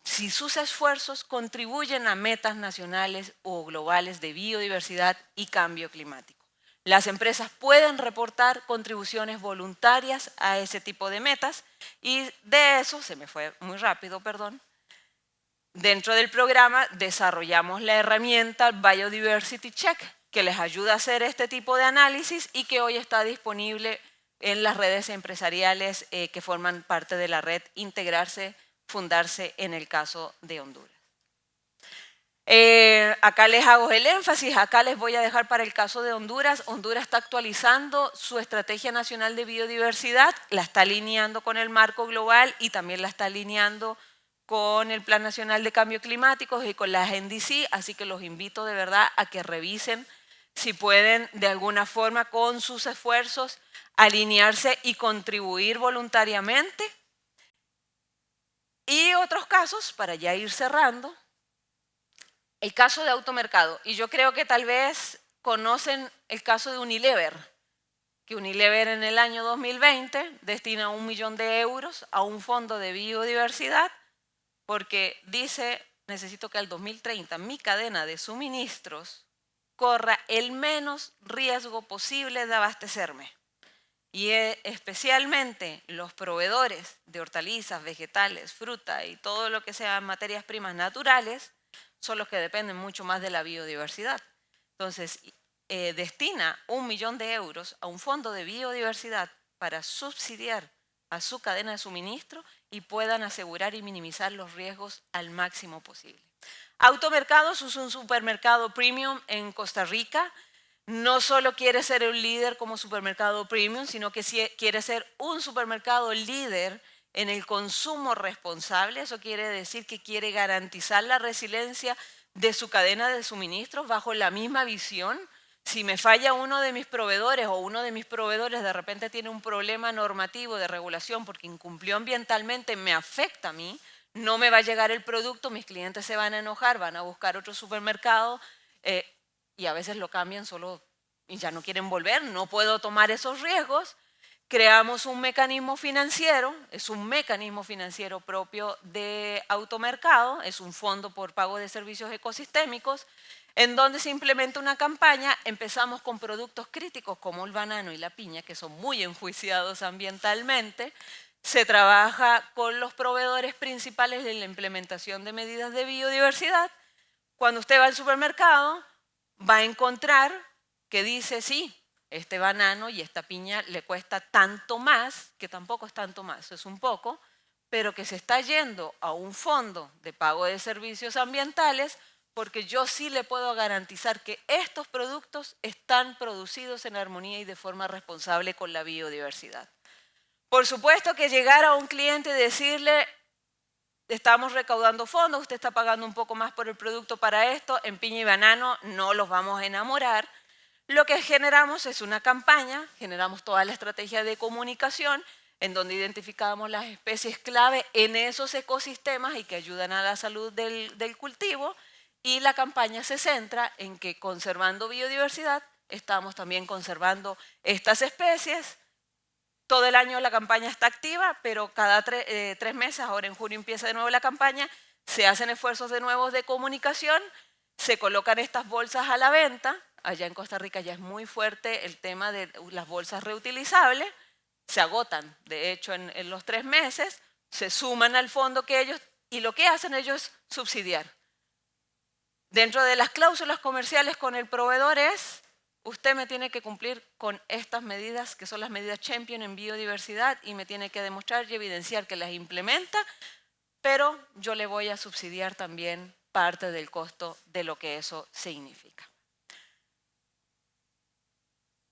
si sus esfuerzos contribuyen a metas nacionales o globales de biodiversidad y cambio climático. Las empresas pueden reportar contribuciones voluntarias a ese tipo de metas y de eso, se me fue muy rápido, perdón, dentro del programa desarrollamos la herramienta Biodiversity Check que les ayuda a hacer este tipo de análisis y que hoy está disponible en las redes empresariales que forman parte de la red Integrarse, Fundarse en el caso de Honduras. Acá les hago el énfasis, acá les voy a dejar para el caso de Honduras. Honduras está actualizando su Estrategia Nacional de Biodiversidad, la está alineando con el marco global y también la está alineando con el Plan Nacional de Cambio Climático y con las NDC, así que los invito de verdad a que revisen si pueden de alguna forma con sus esfuerzos alinearse y contribuir voluntariamente. Y otros casos, para ya ir cerrando, el caso de automercado, y yo creo que tal vez conocen el caso de Unilever, que Unilever en el año 2020 destina 1 millón de euros a un fondo de biodiversidad porque dice, necesito que al 2030 mi cadena de suministros corra el menos riesgo posible de abastecerme. Y especialmente los proveedores de hortalizas, vegetales, fruta y todo lo que sean materias primas naturales son los que dependen mucho más de la biodiversidad. Entonces, destina 1 millón de euros a un fondo de biodiversidad para subsidiar a su cadena de suministro y puedan asegurar y minimizar los riesgos al máximo posible. Automercados es un supermercado premium en Costa Rica. No solo quiere ser un líder como supermercado premium, sino que quiere ser un supermercado líder en el consumo responsable. Eso quiere decir que quiere garantizar la resiliencia de su cadena de suministros bajo la misma visión. Si me falla uno de mis proveedores o uno de mis proveedores de repente tiene un problema normativo de regulación porque incumplió ambientalmente, me afecta a mí, no me va a llegar el producto, mis clientes se van a enojar, van a buscar otro supermercado y a veces lo cambian solo y ya no quieren volver, no puedo tomar esos riesgos. Creamos un mecanismo financiero, es un mecanismo financiero propio de automercado, es un fondo por pago de servicios ecosistémicos, en donde se implementa una campaña. Empezamos con productos críticos como el banano y la piña, que son muy enjuiciados ambientalmente. Se trabaja con los proveedores principales de la implementación de medidas de biodiversidad. Cuando usted va al supermercado, va a encontrar que dice, sí, este banano y esta piña le cuesta tanto más, que tampoco es tanto más, es un poco, pero que se está yendo a un fondo de pago de servicios ambientales porque yo sí le puedo garantizar que estos productos están producidos en armonía y de forma responsable con la biodiversidad. Por supuesto que llegar a un cliente y decirle, estamos recaudando fondos, usted está pagando un poco más por el producto para esto, en piña y banano no los vamos a enamorar. Lo que generamos es una campaña, generamos toda la estrategia de comunicación en donde identificamos las especies clave en esos ecosistemas y que ayudan a la salud del cultivo, y la campaña se centra en que conservando biodiversidad estamos también conservando estas especies. Todo el año la campaña está activa, pero cada 3 meses, ahora en junio empieza de nuevo la campaña, se hacen esfuerzos de nuevo de comunicación, se colocan estas bolsas a la venta. Allá en Costa Rica ya es muy fuerte el tema de las bolsas reutilizables, se agotan, de hecho, en los 3 meses, se suman al fondo que ellos, y lo que hacen ellos es subsidiar. Dentro de las cláusulas comerciales con el proveedor es, usted me tiene que cumplir con estas medidas, que son las medidas Champion en biodiversidad, y me tiene que demostrar y evidenciar que las implementa, pero yo le voy a subsidiar también parte del costo de lo que eso significa.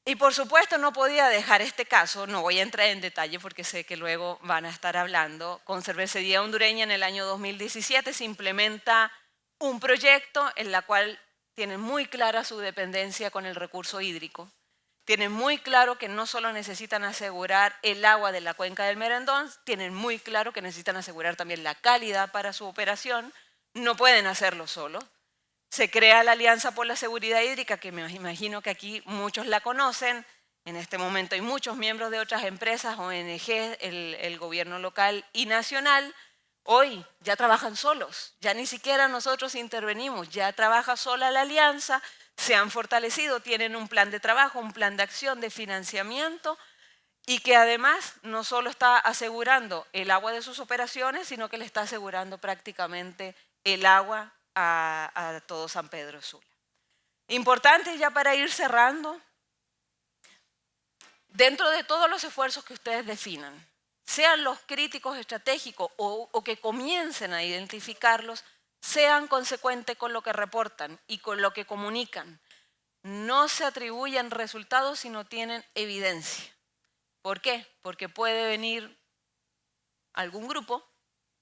Y por supuesto no podía dejar este caso, no voy a entrar en detalle porque sé que luego van a estar hablando. Con Cervecería Hondureña en el año 2017 se implementa un proyecto en el cual tienen muy clara su dependencia con el recurso hídrico. Tienen muy claro que no solo necesitan asegurar el agua de la cuenca del Merendón, tienen muy claro que necesitan asegurar también la calidad para su operación. No pueden hacerlo solos. Se crea la Alianza por la Seguridad Hídrica, que me imagino que aquí muchos la conocen. En este momento hay muchos miembros de otras empresas, ONG, el gobierno local y nacional. Hoy ya trabajan solos, ya ni siquiera nosotros intervenimos, ya trabaja sola la alianza, se han fortalecido, tienen un plan de trabajo, un plan de acción, de financiamiento, y que además no solo está asegurando el agua de sus operaciones, sino que le está asegurando prácticamente el agua a todo San Pedro Sula. Importante ya para ir cerrando, dentro de todos los esfuerzos que ustedes definan, sean los críticos estratégicos o que comiencen a identificarlos, sean consecuentes con lo que reportan y con lo que comunican. No se atribuyen resultados si no tienen evidencia. ¿Por qué? Porque puede venir algún grupo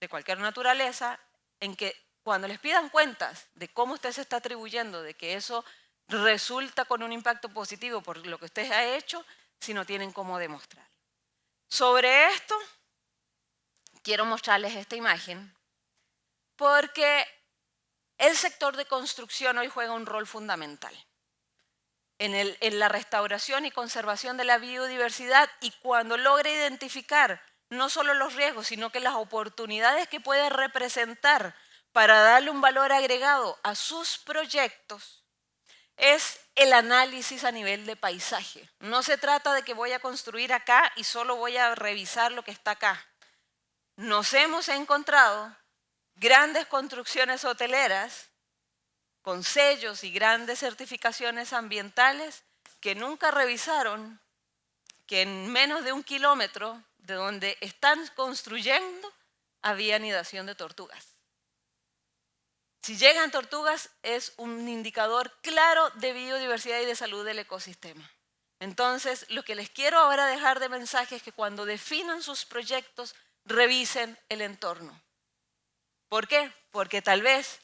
de cualquier naturaleza en que cuando les pidan cuentas de cómo usted se está atribuyendo, de que eso resulta con un impacto positivo por lo que usted ha hecho, si no tienen cómo demostrar. Sobre esto, quiero mostrarles esta imagen, porque el sector de construcción hoy juega un rol fundamental en la restauración y conservación de la biodiversidad, y cuando logra identificar no solo los riesgos, sino que las oportunidades que puede representar para darle un valor agregado a sus proyectos, es el análisis a nivel de paisaje. No se trata de que voy a construir acá y solo voy a revisar lo que está acá. Nos hemos encontrado grandes construcciones hoteleras con sellos y grandes certificaciones ambientales que nunca revisaron que en menos de 1 kilómetro de donde están construyendo había anidación de tortugas. Si llegan tortugas es un indicador claro de biodiversidad y de salud del ecosistema. Entonces, lo que les quiero ahora dejar de mensaje es que cuando definan sus proyectos, revisen el entorno. ¿Por qué? Porque tal vez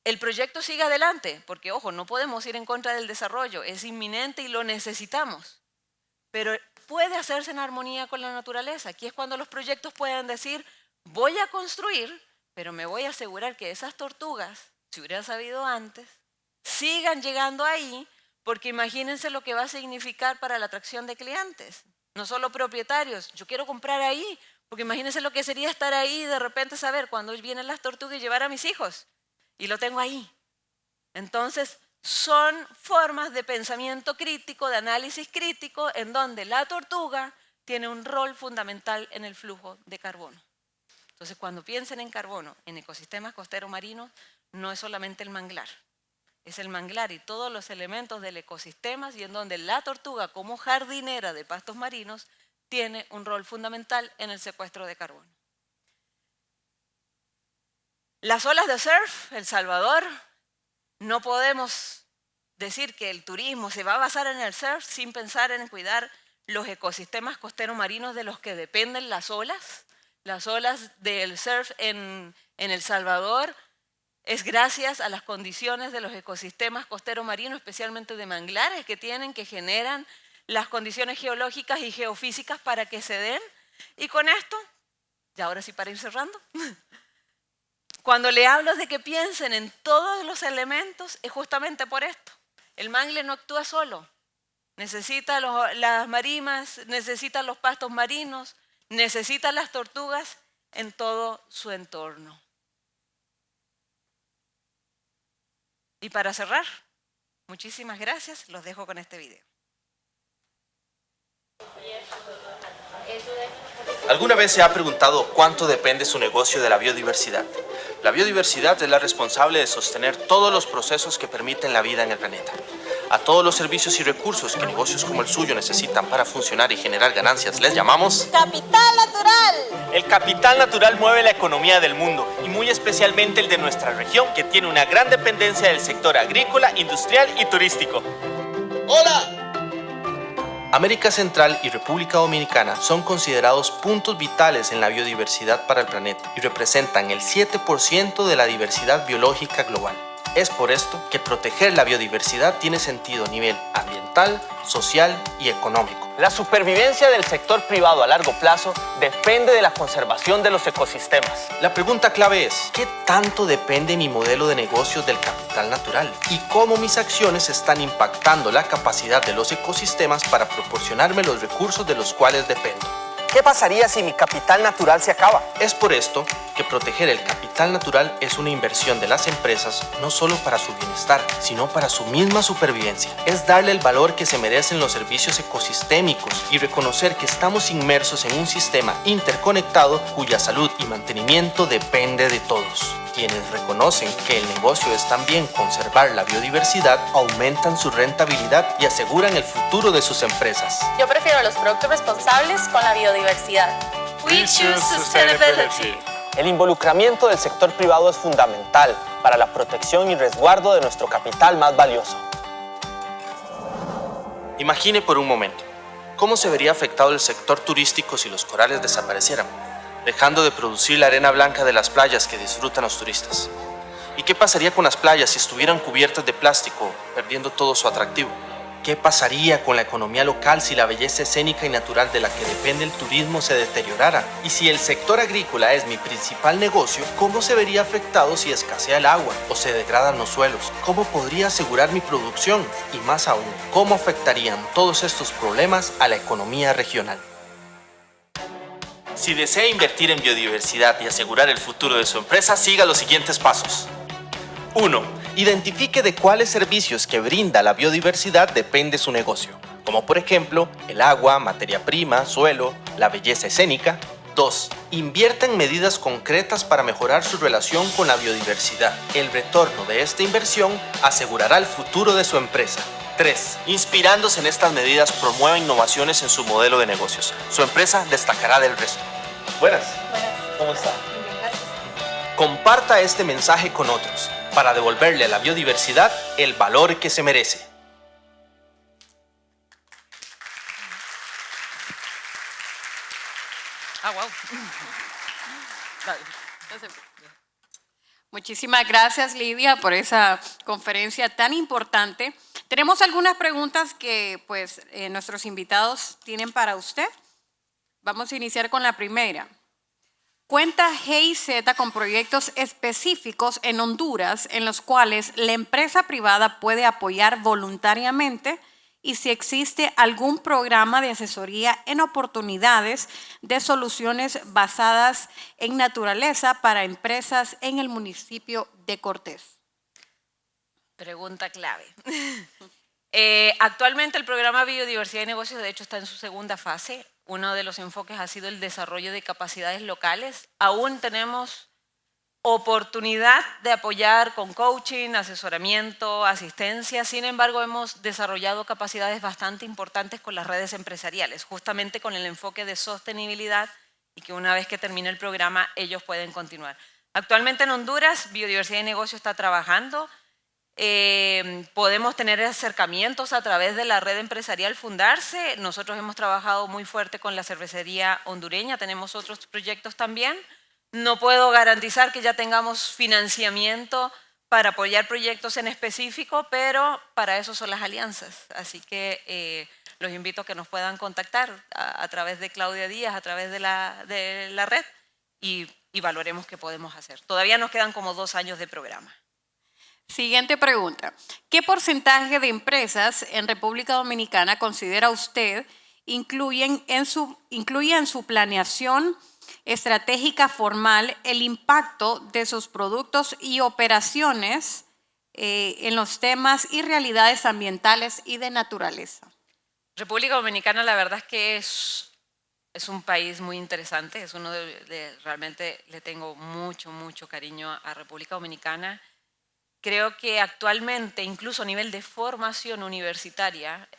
el proyecto siga adelante, porque ojo, no podemos ir en contra del desarrollo, es inminente y lo necesitamos, pero puede hacerse en armonía con la naturaleza. Aquí es cuando los proyectos pueden decir, voy a construir, pero me voy a asegurar que esas tortugas, si hubiera sabido antes, sigan llegando ahí, porque imagínense lo que va a significar para la atracción de clientes, no solo propietarios. Yo quiero comprar ahí, porque imagínense lo que sería estar ahí y de repente saber cuándo vienen las tortugas y llevar a mis hijos, y lo tengo ahí. Entonces, son formas de pensamiento crítico, de análisis crítico, en donde la tortuga tiene un rol fundamental en el flujo de carbono. Entonces, cuando piensen en carbono, en ecosistemas costeros marinos, no es solamente el manglar. Es el manglar y todos los elementos del ecosistema, y en donde la tortuga, como jardinera de pastos marinos, tiene un rol fundamental en el secuestro de carbono. Las olas de surf, El Salvador, no podemos decir que el turismo se va a basar en el surf sin pensar en cuidar los ecosistemas costeros marinos de los que dependen las olas. Las olas del surf en El Salvador es gracias a las condiciones de los ecosistemas costeros marinos, especialmente de manglares que generan las condiciones geológicas y geofísicas para que se den. Y con esto, y ahora sí para ir cerrando, cuando le hablo de que piensen en todos los elementos, es justamente por esto. El mangle no actúa solo. Necesita las marimas, necesita los pastos marinos, necesita las tortugas en todo su entorno. Y para cerrar, muchísimas gracias. Los dejo con este video. ¿Alguna vez se ha preguntado cuánto depende su negocio de la biodiversidad? La biodiversidad es la responsable de sostener todos los procesos que permiten la vida en el planeta. A todos los servicios y recursos que negocios como el suyo necesitan para funcionar y generar ganancias les llamamos ¡Capital natural! El capital natural mueve la economía del mundo y muy especialmente el de nuestra región, que tiene una gran dependencia del sector agrícola, industrial y turístico. ¡Hola! América Central y República Dominicana son considerados puntos vitales en la biodiversidad para el planeta y representan el 7% de la diversidad biológica global. Es por esto que proteger la biodiversidad tiene sentido a nivel ambiental, social y económico. La supervivencia del sector privado a largo plazo depende de la conservación de los ecosistemas. La pregunta clave es, ¿qué tanto depende mi modelo de negocios del capital natural? ¿Y cómo mis acciones están impactando la capacidad de los ecosistemas para proporcionarme los recursos de los cuales dependo? ¿Qué pasaría si mi capital natural se acaba? Es por esto que proteger el capital natural es una inversión de las empresas no solo para su bienestar, sino para su misma supervivencia. Es darle el valor que se merecen los servicios ecosistémicos y reconocer que estamos inmersos en un sistema interconectado cuya salud y mantenimiento depende de todos. Quienes reconocen que el negocio es también conservar la biodiversidad, aumentan su rentabilidad y aseguran el futuro de sus empresas. Yo prefiero los productos responsables con la biodiversidad. We choose sustainability. El involucramiento del sector privado es fundamental para la protección y resguardo de nuestro capital más valioso. Imagine por un momento, ¿cómo se vería afectado el sector turístico si los corales desaparecieran, dejando de producir la arena blanca de las playas que disfrutan los turistas? ¿Y qué pasaría con las playas si estuvieran cubiertas de plástico, perdiendo todo su atractivo? ¿Qué pasaría con la economía local si la belleza escénica y natural de la que depende el turismo se deteriorara? Y si el sector agrícola es mi principal negocio, ¿cómo se vería afectado si escasea el agua o se degradan los suelos? ¿Cómo podría asegurar mi producción? Y más aún, ¿cómo afectarían todos estos problemas a la economía regional? Si desea invertir en biodiversidad y asegurar el futuro de su empresa, siga los siguientes pasos. 1. Identifique de cuáles servicios que brinda la biodiversidad depende su negocio, como por ejemplo el agua, materia prima, suelo, la belleza escénica. 2. Invierta en medidas concretas para mejorar su relación con la biodiversidad. El retorno de esta inversión asegurará el futuro de su empresa. 3. Inspirándose en estas medidas, promueva innovaciones en su modelo de negocios. Su empresa destacará del resto. Buenas. ¿Cómo está? Comparta este mensaje con otros para devolverle a la biodiversidad el valor que se merece. Ah, wow. Muchísimas gracias, Lidia, por esa conferencia tan importante. Tenemos algunas preguntas que pues, nuestros invitados tienen para usted. Vamos a iniciar con la primera. ¿Cuenta GIZ con proyectos específicos en Honduras en los cuales la empresa privada puede apoyar voluntariamente? Y si existe algún programa de asesoría en oportunidades de soluciones basadas en naturaleza para empresas en el municipio de Cortés. Pregunta clave. Actualmente el programa Biodiversidad y Negocios de hecho está en su segunda fase. Uno de los enfoques ha sido el desarrollo de capacidades locales. Aún tenemos oportunidad de apoyar con coaching, asesoramiento, asistencia. Sin embargo, hemos desarrollado capacidades bastante importantes con las redes empresariales, justamente con el enfoque de sostenibilidad y que una vez que termine el programa ellos pueden continuar. Actualmente en Honduras, Biodiversidad y Negocio está trabajando. Podemos tener acercamientos a través de la red empresarial Fundarse. Nosotros hemos trabajado muy fuerte con la cervecería hondureña, tenemos otros proyectos también. No puedo garantizar que ya tengamos financiamiento para apoyar proyectos en específico, pero para eso son las alianzas. Así que los invito a que nos puedan contactar a través de Claudia Díaz, a través de la red y valoremos qué podemos hacer. Todavía nos quedan como 2 años de programa. Siguiente pregunta. ¿Qué porcentaje de empresas en República Dominicana considera usted incluye en su planeación estratégica formal el impacto de sus productos y operaciones en los temas y realidades ambientales y de naturaleza? República Dominicana la verdad es que es un país muy interesante, es uno realmente le tengo mucho cariño a República Dominicana. Creo que actualmente, incluso a nivel de formación universitaria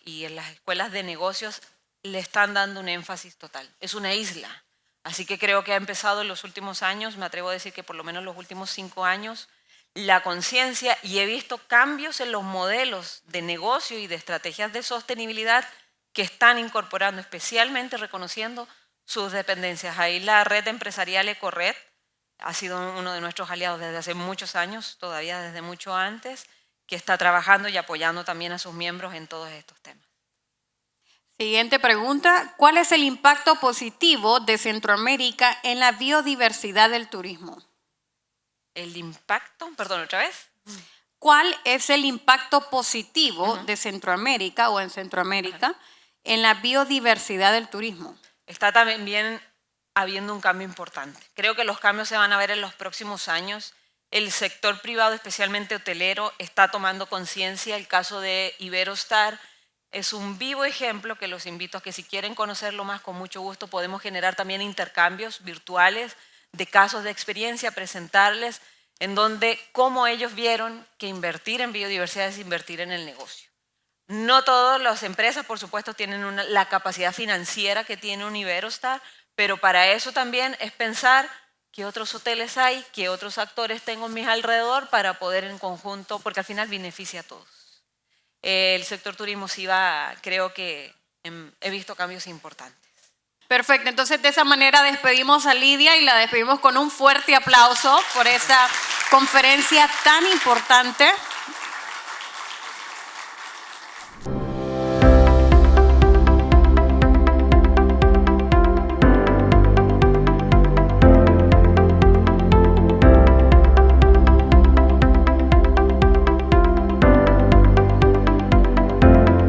y en las escuelas de negocios, le están dando un énfasis total. Es una isla. Así que creo que ha empezado en los últimos años, me atrevo a decir que por lo menos los últimos 5 años, la conciencia y he visto cambios en los modelos de negocio y de estrategias de sostenibilidad que están incorporando, especialmente reconociendo sus dependencias. Ahí la red empresarial Ecored ha sido uno de nuestros aliados desde hace muchos años, todavía desde mucho antes, que está trabajando y apoyando también a sus miembros en todos estos temas. Siguiente pregunta. ¿Cuál es el impacto positivo de Centroamérica en la biodiversidad del turismo? ¿El impacto? Perdón, ¿otra vez? ¿Cuál es el impacto positivo de Centroamérica o en Centroamérica en la biodiversidad del turismo? Está también habiendo un cambio importante. Creo que los cambios se van a ver en los próximos años. El sector privado, especialmente hotelero, está tomando conciencia. El caso de Iberostar es un vivo ejemplo que los invito a que si quieren conocerlo más, con mucho gusto podemos generar también intercambios virtuales de casos de experiencia, presentarles en donde cómo ellos vieron que invertir en biodiversidad es invertir en el negocio. No todas las empresas, por supuesto, tienen la capacidad financiera que tiene un Iberostar, pero para eso también es pensar qué otros hoteles hay, qué otros actores tengo a mi alrededor para poder en conjunto, porque al final beneficia a todos. El sector turismo sí va, creo que he visto cambios importantes. Perfecto, entonces de esa manera despedimos a Lidia y la despedimos con un fuerte aplauso por esta conferencia tan importante.